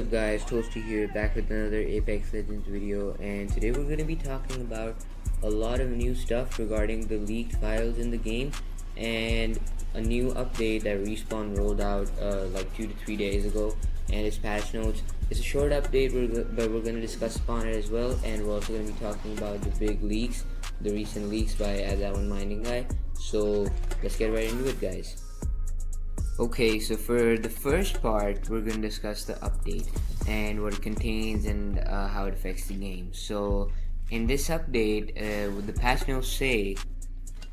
up guys, Toasty here, back with another Apex Legends video, and today we're going to be talking about a lot of new stuff regarding the leaked files in the game and a new update that Respawn rolled out like 2 to 3 days ago, and its patch notes. It's a short update, but we're going to discuss upon it as well, and we're also going to be talking about the big leaks, the recent leaks by That One Mining Guy. So let's get right into it, guys. Okay, so for the first part, we're going to discuss the update and what it contains and how it affects the game. So in this update, what the patch notes say,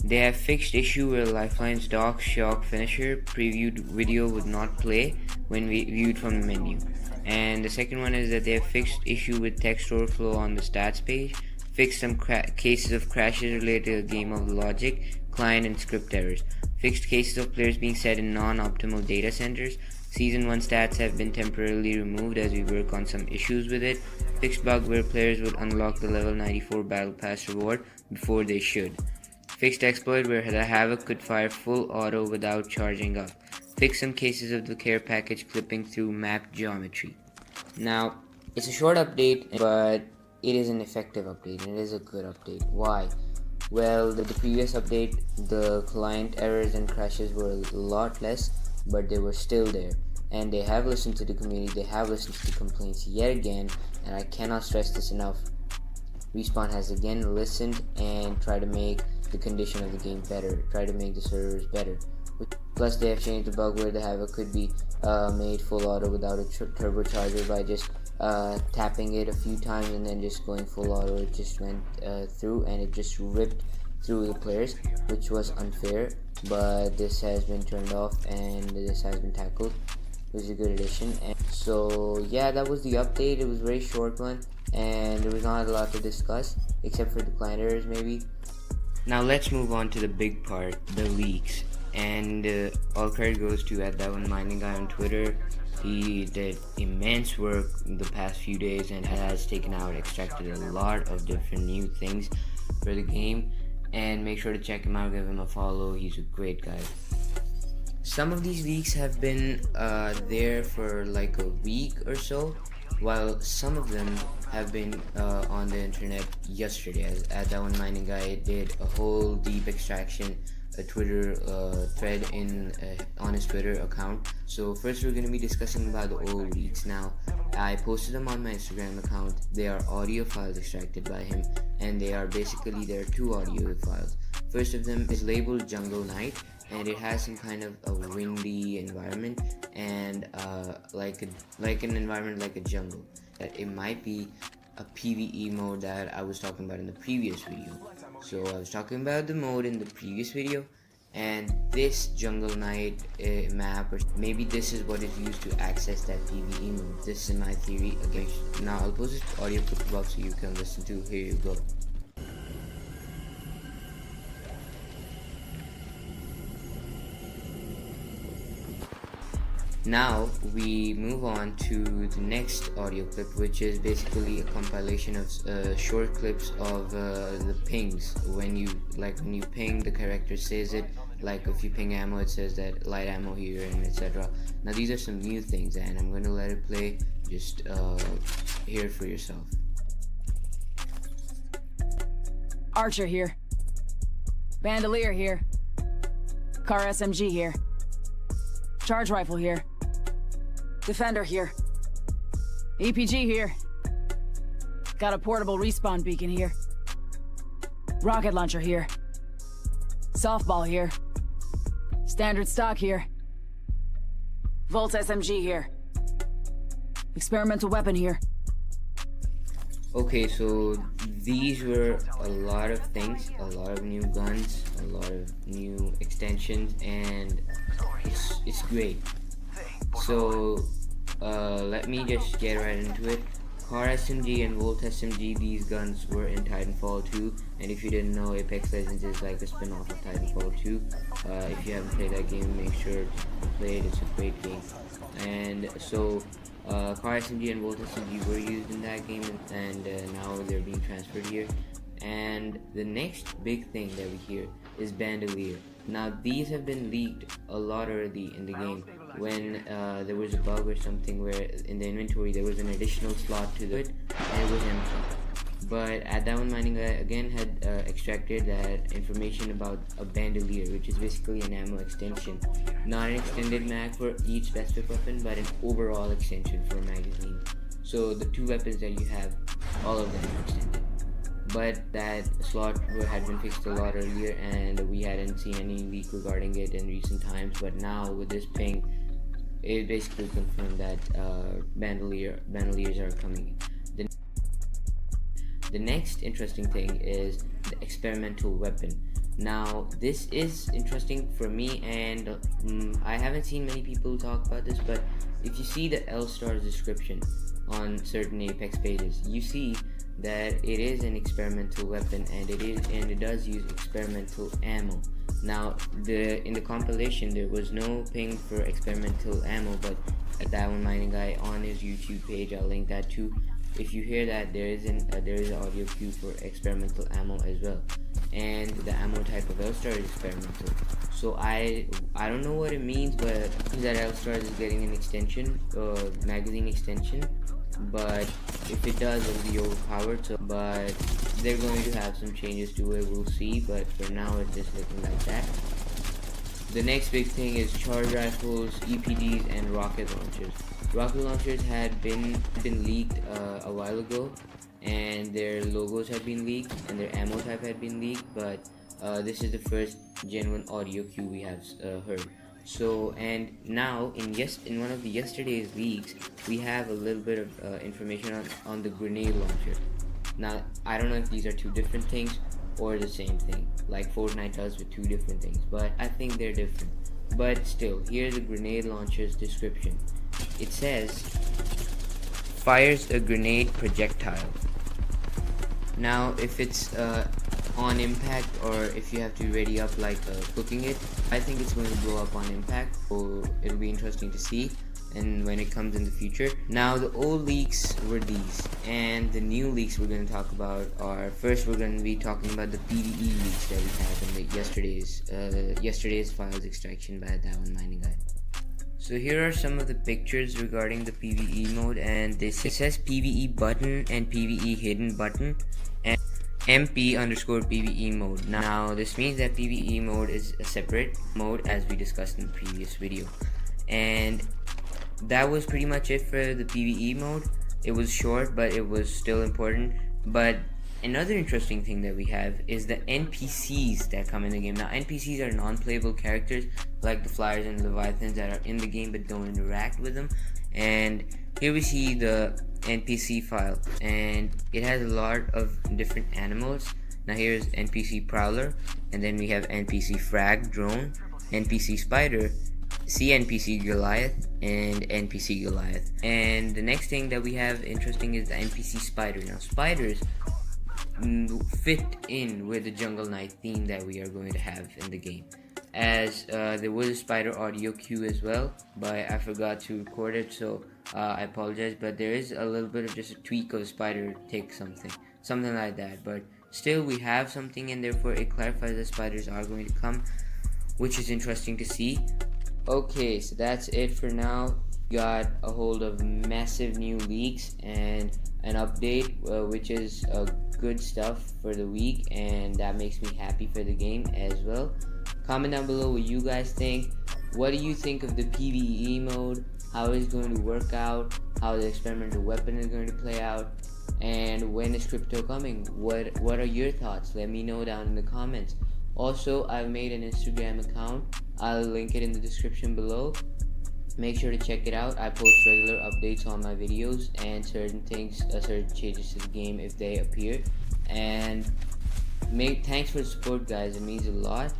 they have fixed issue where Lifeline's Doc Shock Finisher previewed video would not play when viewed from the menu. And the second one is that they have fixed issue with text overflow on the stats page, fixed some cases of crashes related to the game of logic, client and script errors, fixed cases of players being set in non-optimal data centers. Season 1 stats have been temporarily removed as we work on some issues with it. Fixed bug where players would unlock the level 94 battle pass reward before they should. Fixed exploit where the Havoc could fire full auto without charging up. Fixed some cases of the care package clipping through map geometry. Now, it's a short update, but it is an effective update and it is a good update. Why? Well, the previous update, the client errors and crashes were a lot less, but they were still there. And they have listened to the community, they have listened to the complaints yet again, and I cannot stress this enough. Respawn has again listened and tried to make the condition of the game better, try to make the servers better. Plus, they have changed the bug where the Havoc could be made full auto without a turbocharger by just tapping it a few times and then just going full auto. It just went through and it just ripped through the players, which was unfair, but this has been turned off and this has been tackled. It was a good addition. And so yeah, that was the update. It was a very short one and there was not a lot to discuss except for the client errors maybe. Now let's move on to the big part, the leaks. And all credit goes to That One Mining Guy on Twitter. He did immense work the past few days and has taken out, extracted a lot of different new things for the game. And make sure to check him out, give him a follow. He's a great guy. Some of these leaks have been there for like a week or so, while some of them have been on the internet yesterday. As That One Mining Guy did a whole deep extraction, a Twitter thread on his Twitter account. So first we're going to be discussing about the old leaks. Now, I posted them on my Instagram account. They are audio files extracted by him, and there are two audio files. First of them is labeled Jungle Night, and it has some kind of a windy environment and like an environment like a jungle. That it might be a PvE mode that I was talking about in the previous video. So I was talking about the mode in the previous video, and this Jungle Night map, or maybe this is what is used to access that PvE mode. This is my theory. Again, now I'll post this audio clip box so you can listen to. Here you go. Now we move on to the next audio clip, which is basically a compilation of short clips of the pings. When you ping, the character says it. Like if you ping ammo, it says that light ammo here and etc. Now these are some new things, and I'm going to let it play. Just hear it for yourself. Archer here. Bandolier here. Car SMG here. Charge rifle here. Defender here. EPG here. Got a portable respawn beacon here. Rocket launcher here. Softball here. Standard stock here. Volt SMG here. Experimental weapon here. Okay, so these were a lot of things, a lot of new guns, a lot of new extensions, and it's great. So let me just get right into it. Car SMG and Volt SMG, these guns were in Titanfall 2, and if you didn't know, Apex Legends is like a spin-off of Titanfall 2. If you haven't played that game, make sure to play it. It's a great game. And so Car SMG and Volt SMG were used in that game, and now they're being transferred here. And the next big thing that we hear is Bandolier. Now these have been leaked a lot already in the game, when there was a bug or something where in the inventory there was an additional slot to it and it was empty. But at Diamond Mining, I again had extracted that information about a bandolier, which is basically an ammo extension. Not an extended mag for each specific weapon, but an overall extension for a magazine. So the two weapons that you have, all of them are extended. But that slot had been fixed a lot earlier, and we hadn't seen any leak regarding it in recent times. But now with this ping, it basically confirmed that bandoliers are coming. The next interesting thing is the experimental weapon. Now this is interesting for me, and I haven't seen many people talk about this, but if you see the L-Stars description on certain Apex pages, you see that it is an experimental weapon, and it does use experimental ammo. Now in the compilation there was no ping for experimental ammo, but a Diamond Mining guy on his YouTube page, I'll link that too. If you hear that, there is an audio cue for experimental ammo as well, and the ammo type of L-Star is experimental. So I don't know what it means, but that L-Star is getting an extension, magazine extension. But if it does, it'll be overpowered. So, but they're going to have some changes to it. We'll see. But for now, it's just looking like that. The next big thing is charge rifles, EPDs, and rocket launchers. Rocket launchers had been leaked a while ago, and their logos had been leaked, and their ammo type had been leaked. But this is the first genuine audio cue we have heard. So, and now in one of the yesterday's leaks, we have a little bit of information on the grenade launcher. Now, I don't know if these are two different things or the same thing, like Fortnite does with two different things, but I think they're different. But still, here's the grenade launcher's description. It says, fires a grenade projectile. Now, if it's on impact, or if you have to ready up like cooking it, I think it's going to blow up on impact, so it'll be interesting to see and when it comes in the future. Now the old leaks were these, and the new leaks we're going to talk about are, first we're going to be talking about the PvE leaks that we had in the yesterday's files extraction by Diamond Mining guy. So here are some of the pictures regarding the PvE mode, and it says PvE button and PvE hidden button and MP_PvE mode. Now this means that PvE mode is a separate mode, as we discussed in the previous video. And that was pretty much it for the PvE mode. It was short, but it was still important. But another interesting thing that we have is the NPCs that come in the game. Now NPCs are non-playable characters like the Flyers and Leviathans that are in the game but don't interact with them. And here we see the NPC file, and it has a lot of different animals. Now here's NPC Prowler, and then we have NPC Frag Drone, NPC Spider, CNPC Goliath, and NPC Goliath. And the next thing that we have interesting is the NPC Spider. Now spiders fit in with the Jungle Knight theme that we are going to have in the game, as there was a spider audio cue as well, but I forgot to record it, so I apologize. But there is a little bit of just a tweak of a spider tick, something like that. But still, we have something, and therefore it clarifies that spiders are going to come, which is interesting to see. Okay, so that's it for now. Got a hold of massive new leaks and an update, which is good stuff for the week, and that makes me happy for the game as well. Comment down below what you guys think. What do you think of the PvE mode? How it's going to work out? How the experimental weapon is going to play out? And when is crypto coming? What are your thoughts? Let me know down in the comments. Also, I've made an Instagram account. I'll link it in the description below. Make sure to check it out. I post regular updates on my videos and certain things, certain changes to the game if they appear. And thanks for the support, guys. It means a lot.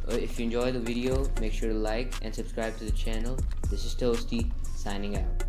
If you enjoyed the video, make sure to like and subscribe to the channel. This is Toasty, signing out.